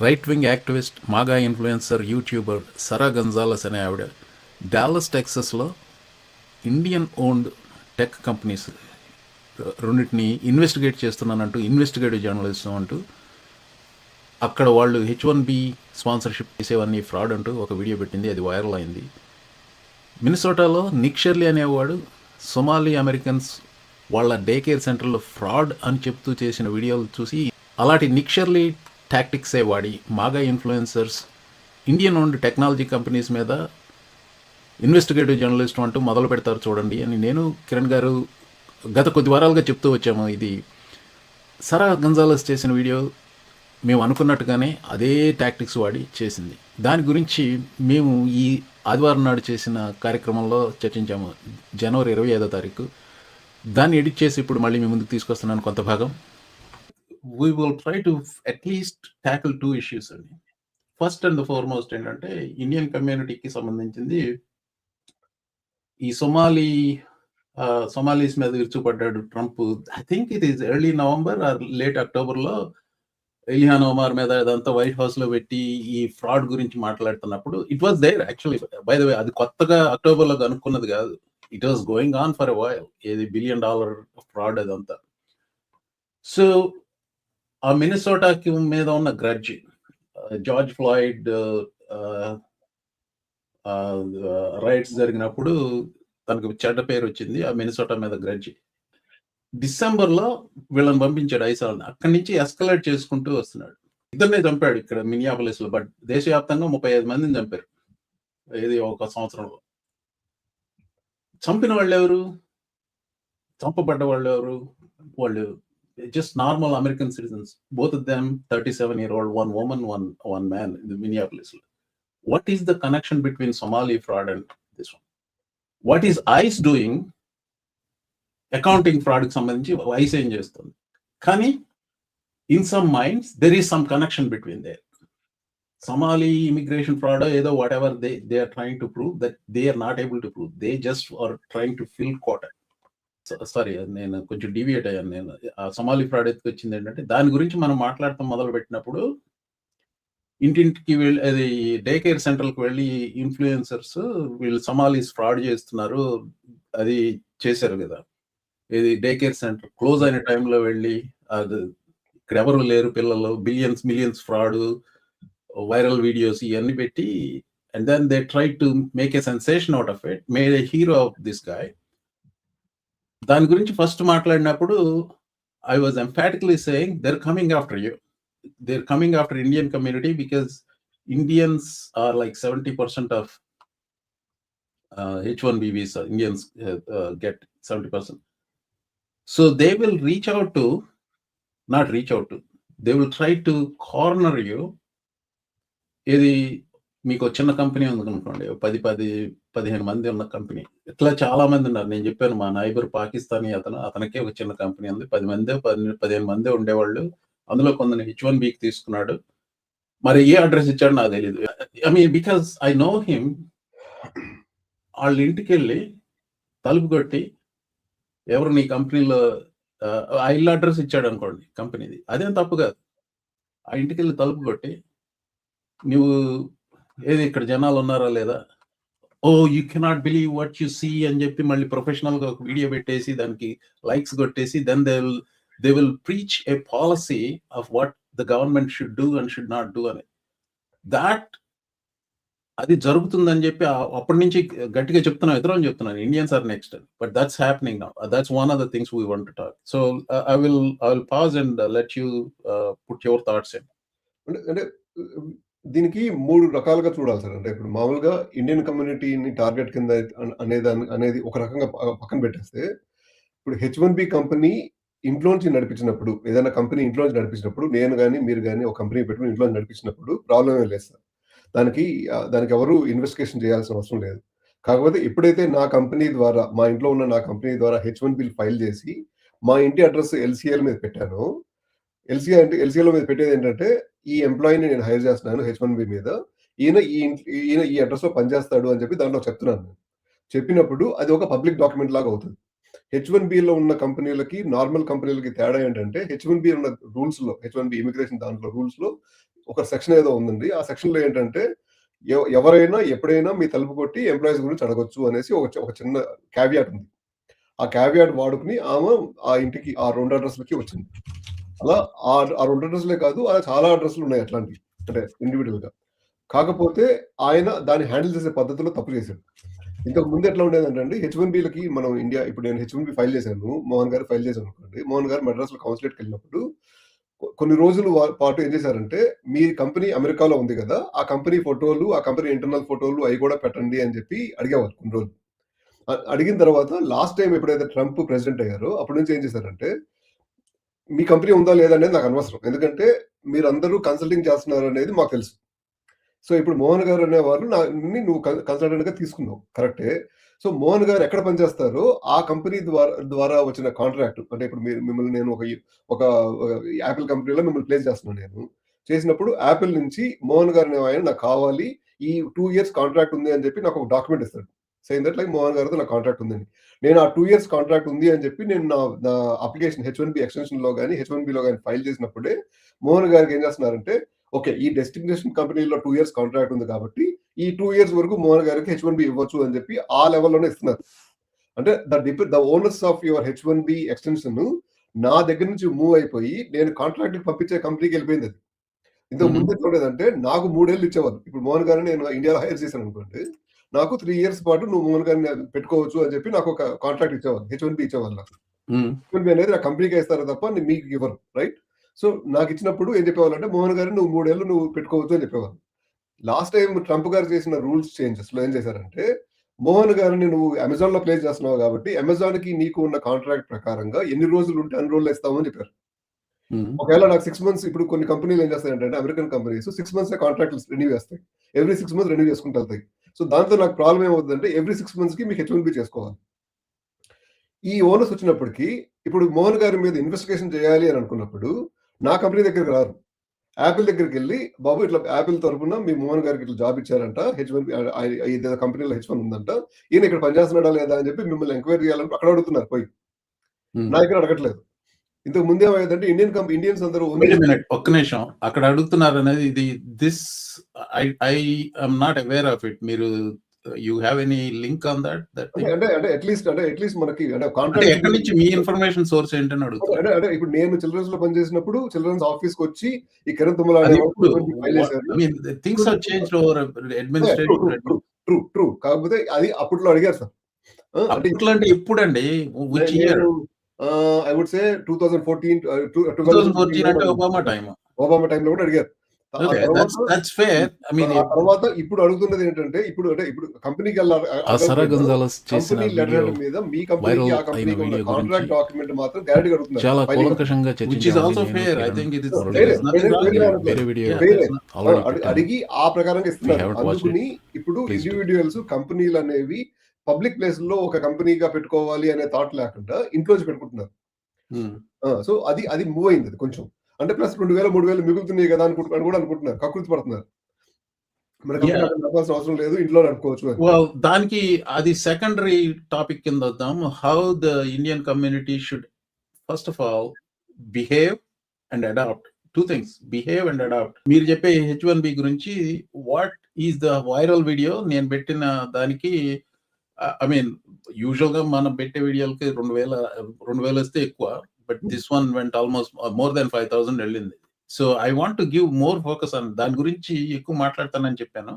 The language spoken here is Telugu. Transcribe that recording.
Right wing activist, MAGA influencer, YouTuber Sara Gonzales అనే ఆవిడ డాలస్ టెక్సస్లో ఇండియన్ ఓన్డ్ టెక్ కంపెనీస్ రెండింటిని ఇన్వెస్టిగేట్ చేస్తున్నానంటూ ఇన్వెస్టిగేటివ్ జర్నలిజం అంటూ అక్కడ వాళ్ళు H1B స్పాన్సర్షిప్ చేసేవన్నీ ఫ్రాడ్ అంటూ ఒక వీడియో పెట్టింది. అది వైరల్ అయింది. మినిసోటాలో నిక్ షెర్లీ అనేవాడు సొమాలి అమెరికన్స్ వాళ్ళ డే కేర్ సెంటర్లో ఫ్రాడ్ అని చెప్తూ చేసిన వీడియోలు చూసి అలాంటి నిక్ షెర్లీ టాక్టిక్సే వాడి MAGA influencers Indian owned technology companies మీద ఇన్వెస్టిగేటివ్ జర్నలిస్ట్ అంటూ మొదలు పెడతారు చూడండి అని నేను కిరణ్ గారు గత కొద్ది వారాలుగా చెప్తూ వచ్చాము. ఇది సరా గంజాలస్ చేసిన వీడియో మేము అనుకున్నట్టుగానే అదే టాక్టిక్స్ వాడి చేసింది. దాని గురించి మేము ఈ ఆదివారం నాడు చేసిన కార్యక్రమంలో చర్చించాము. జనవరి 25వ తారీఖు దాన్ని ఎడిట్ చేసి ఇప్పుడు మళ్ళీ మీ ముందుకు తీసుకొస్తున్నాను కొంత భాగం. We will try to at least tackle 2 issues అండి. ఫస్ట్ అండ్ ఫార్మోస్ట్ ఏంటంటే ఇండియన్ కమ్యూనిటీకి సంబంధించింది ఈ సొమాలీస్ మీద విరుచుపడ్డాడు Trump. I think it is early November or late అక్టోబర్లో ఇల్హాన్ ఒమార్ మీద అదంతా వైట్ హౌస్ లో పెట్టి ఈ ఫ్రాడ్ గురించి మాట్లాడుతున్నప్పుడు it was there actually. By the way అది కొత్తగా అక్టోబర్లో కనుక్కున్నది కాదు. It was going on for a while. ఏది $1 బిలియన్ ఫ్రాడ్ అదంతా. సో ఆ మినిసోటాకి మీద ఉన్న గ్రడ్జ్, జార్జ్ ఫ్లాయిడ్ రైట్స్ జరిగినప్పుడు తనకు చెడ్డ పేరు వచ్చింది. ఆ మినిసోటా మీద గ్రడ్జ్. డిసెంబర్లో వీళ్ళని పంపించాడు ఐసాల్ని. అక్కడి నుంచి ఎస్కలేట్ చేసుకుంటూ వస్తున్నాడు. ఇద్దరినే చంపాడు ఇక్కడ మినియాపోలిస్ లో. బట్ దేశవ్యాప్తంగా 35 మందిని చంపారు ఇది ఒక సంవత్సరంలో. చంపిన వాళ్ళు ఎవరు, చంపబడ్డ వాళ్ళు ఎవరు? వాళ్ళు just normal American citizens. Both of them 37-year-old, one woman, one man in the Minneapolis. What is the connection between Somali fraud and this one? What is ICE doing? Accounting ఫ్రాడ్కి సంబంధించి ఐస్ ఏం చేస్తుంది. కానీ in some minds there is some connection between there. Somali immigration fraud ఏదో whatever they are trying to prove that they are not able to prove. They just are trying to fill quarter. Sorry, నేను కొంచెం డివియేట్ అయ్యాను. నేను ఆ సమాలీ ఫ్రాడ్ ఎత్తుకు వచ్చింది ఏంటంటే దాని గురించి మనం మాట్లాడటం మొదలు పెట్టినప్పుడు ఇంటింటికి వెళ్ళి అది డే కేర్ సెంటర్కి వెళ్ళి ఇన్ఫ్లుయెన్సర్స్ వీళ్ళు సమాలీస్ ఫ్రాడ్ చేస్తున్నారు అది చేశారు కదా. ఇది డే కేర్ సెంటర్ క్లోజ్ అయిన టైంలో వెళ్ళి అది ఇక్కడ ఎవరు లేరు పిల్లలు, మిలియన్స్ ఫ్రాడ్ వైరల్ వీడియోస్ ఇవన్నీ పెట్టి and then they try to make a sensation out of it, made a hero of this guy. దాని గురించి ఫస్ట్ మాట్లాడినప్పుడు I was emphatically saying they're coming after you. They're coming after Indian community because Indians are like 70% of H1B visa. Indians get 70%. So they will they will try to corner you. ఇది మీకు చిన్న కంపెనీ ఉంది అనుకోండి, 10-15 మంది ఉన్న కంపెనీ. ఇట్లా చాలా మంది ఉన్నారు. నేను చెప్పాను మా నైబర్ పాకిస్తానీ అతనికే ఒక చిన్న కంపెనీ ఉంది. 15 మంది ఉండేవాళ్ళు. అందులో కొందరు H1Bకి తీసుకున్నాడు. మరి ఏ అడ్రస్ ఇచ్చాడు నాకు తెలియదు. I mean because I know him. వాళ్ళ ఇంటికి వెళ్ళి తలుపు కొట్టి ఎవరు నీ కంపెనీలో ఆ ఇల్లు అడ్రస్ ఇచ్చాడు అనుకోండి కంపెనీది, అదేం తప్పు కాదు. ఆ ఇంటికి వెళ్ళి తలుపు కొట్టి నువ్వు ఏది ఇక్కడ జనాలు ఉన్నారా లేదా, oh you cannot believe what you see అని చెప్పి మళ్ళీ ప్రొఫెషనల్ గా ఒక వీడియో పెట్టేసి దానికి లైక్స్ కొట్టేసి then they will preach a policy of what the government should do and should not do అని. దాట్ అది జరుగుతుందని చెప్పి అప్పటి నుంచి గట్టిగా చెప్తున్నాను, ఇతరులను చెప్తున్నాను, Indians are next. But that's happening now. That's one of the things we want to talk. So I will pause and let you put your thoughts in. అంటే దీనికి 3 రకాలుగా చూడాలి సార్. అంటే ఇప్పుడు మామూలుగా ఇండియన్ కమ్యూనిటీని టార్గెట్ కింద అనేది ఒక రకంగా పక్కన పెట్టేస్తే, ఇప్పుడు H1B కంపెనీ ఇంట్లోంచి నడిపించినప్పుడు, ఏదైనా కంపెనీ ఇంట్లోంచి నడిపించినప్పుడు, నేను కానీ మీరు కానీ ఒక కంపెనీ పెట్టుకుని ఇంట్లోంచి నడిపించినప్పుడు ప్రాబ్లం ఏం లేదు సార్. దానికి ఎవరు ఇన్వెస్టిగేషన్ చేయాల్సిన అవసరం లేదు. కాకపోతే ఎప్పుడైతే నా కంపెనీ ద్వారా, మా ఇంట్లో ఉన్న నా కంపెనీ ద్వారా H1B ఫైల్ చేసి మా ఇంటి అడ్రస్ LCL మీద పెట్టానో, ఎల్సీఏలో మీద పెట్టేది ఏంటంటే ఈ ఎంప్లాయీని నేను హైర్ చేస్తున్నాను H1B మీద, ఈయన ఈ అడ్రస్ లో పనిచేస్తాడు అని చెప్పి దాంట్లో చెప్తున్నాను. చెప్పినప్పుడు అది ఒక పబ్లిక్ డాక్యుమెంట్ లాగా అవుతుంది. H1Bలో ఉన్న కంపెనీలకి నార్మల్ కంపెనీలకి తేడా ఏంటంటే, H1B ఉన్న రూల్స్ లో, H1B ఇమిగ్రేషన్ దాంట్లో రూల్స్ లో ఒక సెక్షన్ ఏదో ఉందండి. ఆ సెక్షన్‌లో ఏంటంటే ఎవరైనా ఎప్పుడైనా మీ తలుపు కొట్టి ఎంప్లాయీస్ గురించి అడగొచ్చు అనేసి ఒక చిన్న క్యావియాట్ ఉంది. ఆ క్యావియాట్ వాడుకొని ఆమె ఆ ఇంటికి ఆ 2 అడ్రెస్‌లకి వచ్చింది. అలా ఆ 2 అడ్రెస్‌లే కాదు, అలా చాలా అడ్రెస్‌లు ఉన్నాయి అట్లాంటివి. అంటే ఇండివిడ్యువల్‌గా. కాకపోతే ఆయన దాన్ని హ్యాండిల్ చేసే పద్ధతిలో తప్పు చేశాడు. ఇంతకు ముందు ఎట్లా ఉండేదంటే అండి, హెచ్-1బీలకి మనం ఇండియా ఇప్పుడు నేను హెచ్-1బీ ఫైల్ చేశాను. మోహన్ గారు ఫైల్ చేశారనుకోండి. మోహన్ గారు మద్రాస్‌లో కౌన్సిలేట్‌కెళ్ళినప్పుడు కొన్ని రోజుల పాటు ఏం చేశారంటే, మీ కంపెనీ అమెరికాలో ఉంది గదా! ఆ కంపెనీ ఫోటోలు, ఆ కంపెనీ ఇంటర్నల్ ఫోటోలు అయి కూడా పెట్టండి అని చెప్పి అడిగేవారు కొన్ని రోజులు. అడిగిన తర్వాత లాస్ట్ టైమ్ ఎప్పుడైతే ట్రంప్ ప్రెసిడెంట్ అయ్యారో అప్పటి నుంచి ఏం చేశారంటే, మీ కంపెనీ ఉందా లేదా అనేది నాకు అనవసరం. ఎందుకంటే మీరందరూ కన్సల్టింగ్ చేస్తున్నారనేది మాకు తెలుసు. సో, ఇప్పుడు మోహన్ గారు అనేవారు నువ్వు కన్సల్టెంట్‌గా తీసుకున్నావు. కరెక్టే. సో, మోహన్ గారు ఎక్కడ పనిచేస్తారో ఆ కంపెనీ ద్వారా వచ్చిన కాంట్రాక్ట్ అంటే ఇప్పుడు మిమ్మల్ని నేను ఒక యాపిల్ కంపెనీలో మిమ్మల్ని ప్లేస్ చేస్తున్నాను నేను. చేసినప్పుడు యాపిల్ నుంచి మోహన్ గారు అనే ఆయన నాకు కావాలి. ఈ 2 ఇయర్స్ కాంట్రాక్ట్ ఉంది అని చెప్పి నాకు ఒక డాక్యుమెంట్ ఇస్తాడు. సేయింగ్ దట్ లైక్ మోహన్ గారితో నాకు కాంట్రాక్ట్ ఉందని. నేను ఆ 2 ఇయర్స్ కాంట్రాక్ట్ ఉంది అని చెప్పి నేను నా అప్లికేషన్ హెచ్-1బీ ఎక్స్‌టెన్షన్‌లో గాని, హెచ్-1బీలో గాని ఫైల్ చేసినప్పుడే మోహన్ గారికి ఏం చేస్తున్నారంటే ఓకే. ఈ డెస్టినేషన్ కంపెనీలో 2 ఇయర్స్ కాంట్రాక్ట్ ఉంది కాబట్టి, ఈ 2 ఇయర్స్ వరకు మోహన్ గారికి హెచ్-1బీ ఇవ్వచ్చు అని చెప్పి ఆ లెవెల్‌లోనే ఇస్తున్నారు. అంటే the owners of your H1B extension నా దగ్గర నుంచి మూవ్ అయిపోయి, నేను కాంట్రాక్ట్‌కి పంపించే కంపెనీకెళ్ళిపోయిందది. ఇంతకు హుహు. ముందు ఎట్లా ఉండేదంటే, నాకు 3 ఏళ్ళు ఇచ్చేవాళ్ళు. ఇప్పుడు మోహన్ గారిని నేను ఇండియాలో హైర్ చేశాననుకోండి. నాకు 3 ఇయర్స్ పాటు నువ్వు మోహన్ గారిని పెట్టుకోవచ్చు అని చెప్పి నాకొక కాంట్రాక్ట్ ఇచ్చేవాళ్ళు. హెచ్-1బీ ఇచ్చేవాళ్ళు నాకు. హ్మ్. హెచ్-1బీ అనేది నా కంపెనీకే ఇస్తారు తప్ప మీకు ఇవ్వరు. రైట్? సో, నాకిచ్చినప్పుడు ఏం చెప్పేవాళ్ళంటే, మోహన్ గారిని నువ్వు 3 ఏళ్ళు నువ్వు పెట్టుకోవచ్చు అని చెప్పేవాళ్ళు. లాస్ట్ టైమ్ ట్రంప్ గారు చేసిన రూల్స్ చేంజెస్‌లో ఏం చేశారంటే, మోహన్ గారిని నువ్వు అమెజాన్‌లో ప్లేస్ చేస్తున్నావు కాబట్టి, అమెజాన్‌కి నీకు ఉన్న కాంట్రాక్ట్ ప్రకారంగా ఎన్ని రోజులుంటే అన్ని రోజులు ఇస్తాము అని చెప్పారు. హ్మ్. ఒకవేళ నాకు 6 మంత్స్ ఇప్పుడు కొన్ని కంపెనీలు ఏం చేస్తాయంటే అమెరికన్ కంపెనీస్ 6 మంత్సే కాంట్రాక్ట్‌లు రెన్యూ చేస్తాయి. ఎవ్రీ 6 మంత్స్ రెన్యూ చేసుకుంటూ వెళ్తాయి. సో, దాంతో నాకు ప్రాబ్లమ్ ఏమవుద్దంటే ఎవ్రీ 6 మంత్స్‌కి మీకు హెచ్-1బీ చేసుకోవాలి. ఈ ఓనర్స్ వచ్చినప్పటికి ఇప్పుడు మోహన్ గారి మీద ఇన్వెస్టిగేషన్ చేయాలి అని అనుకున్నప్పుడు, నా కంపెనీ దగ్గరికి రారు. యాపిల్ దగ్గరికెళ్ళి, బాబు ఇట్లా యాపిల్ తరపున మీ మోహన్ గారికి ఇట్లా జాబ్ ఇచ్చారంట. హెచ్-1బీ ఇదేదో కంపెనీలో హెచ్-1 ఉందంట. ఈయన ఇక్కడ పనిచేస్తున్నాడా లేదా అని చెప్పి మిమ్మల్ని ఎంక్వైరీ చేయాలని అక్కడ అడుగుతున్నారు పోయి. హ్మ్. నా దగ్గర అడగట్లేదు. ఇంతకు ముందు ఏమయ్యేదంటే ఇండియన్స్ అందరూ ఓన్లీ వెయిట్ ఎ మినిట్. ఒక్క నిమిషం. అక్కడ అడుగుతున్నారనేది this I I am not aware of it. మీరు you have any link on that అంటే థింగ్? అంటే అంటే అట్‌లీస్ట్ మనకి అంటే అంటే కాంట్రాక్ట్ ఎక్కడి నుంచి మీ ఇన్ఫర్మేషన్ సోర్స్ ఏంటని అంటే అడుగుతున్నాను. అంటే అంటే ఇప్పుడు నేను చిల్డ్రన్స్‌లో పనిచేసినప్పుడు చిల్డ్రన్స్ ఆఫీస్‌కొచ్చి ఈ కిరణ్ తుమ్మల అది అనేవాడు ఇప్పుడు హెచ్-1బీ ఫైల్ చేశారు. I mean things have changed over true. Administration and true. కాకపోతే అది అప్పట్లో అడిగారు సార్. అంటే అప్పట్లో అంటే ఎప్పుడండి? విచ్ నేను ఇయర్? ఐ వుడ్ సే 2014 2014 2015 అంటే ఒబామా టైమ్. ఒబామా టైమ్‌లో కూడా అడిగారు. ఆ ఓకే. తర్వాత దట్స్ ఫెయిర్. ఐ మీన్ ఆ తర్వాత ఇప్పుడు అడుగుతున్నది ఏంటంటే ఇప్పుడు కంపెనీకెళ్ళి ఆ సరా అడగకపోయినా గొంజాలస్ చేసిన కంపెనీ లెటర్ వీడియో హెడ్ మీద మీ కంపెనీకి, వైరల్ ఆ అయిన కంపెనీకి ఉన్న వీడియో గురించి కాంట్రాక్ట్ డాక్యుమెంట్ మాత్రం గ్యారంటీగా అడుగుతున్నారు. చాలా ఫైలింగ్ కూలంకషంగా విచ్ ఈస్ చర్చించామండి ఆల్సో నేను, fair. I Kiran, think it is Murali there ఫెయిరే. ఇస్ గారు. నథింగ్ రాంగ్ ఇన్ ఫెయిరే ఇట్. అనట్లేదు. వేరే వీడియో ఫెయిరే. ఆల్రెడీ పెట్టాను. అడిగి ఆ ప్రకారంగా If you ఇస్తున్నారు. haven't watched it, అందుకుని ఇప్పుడు please do. ఇండివిడ్యుయల్స్ కంపెనీలనేవి పబ్లిక్ ప్లేస్‌లో ఒక కంపెనీగా పెట్టుకోవాలి అనే థాట్ లేకుండా ఇంట్లోంచి పెట్టుకుంటున్నారు. హ్మ్. సో, అది మూవ్ అయింది అది కొంచెం. అంటే ప్లస్ 2000, 3000 మిగులుతున్నాయి కదా అని కూడా అనుకుంటున్నారు. కకృతి పడుతున్నారు. మన కంపెనీ యాహ్! అక్కడ నడపాల్సిన అవసరం లేదు. ఇంట్లో నడుపుకోవచ్చు అని. వెల్ దానికి అది సెకండరీ టాపిక్ కింద వద్దాం. How the Indian community should first of all behave and adapt. 2 things behave and adapt. మీరు చెప్పే హెచ్-1బీ గురించి what is the viral video నేను పెట్టిన దానికి ఐ మీన్ యూజువల్‌గా మనం పెట్టే వీడియోలకి 2000 వస్తే ఎక్కువ. But this one vent almost more than 5000 వెళ్ళింది. So I want to give more focus on దాని గురించి ఎక్కువ మాట్లాడతానని చెప్పాను.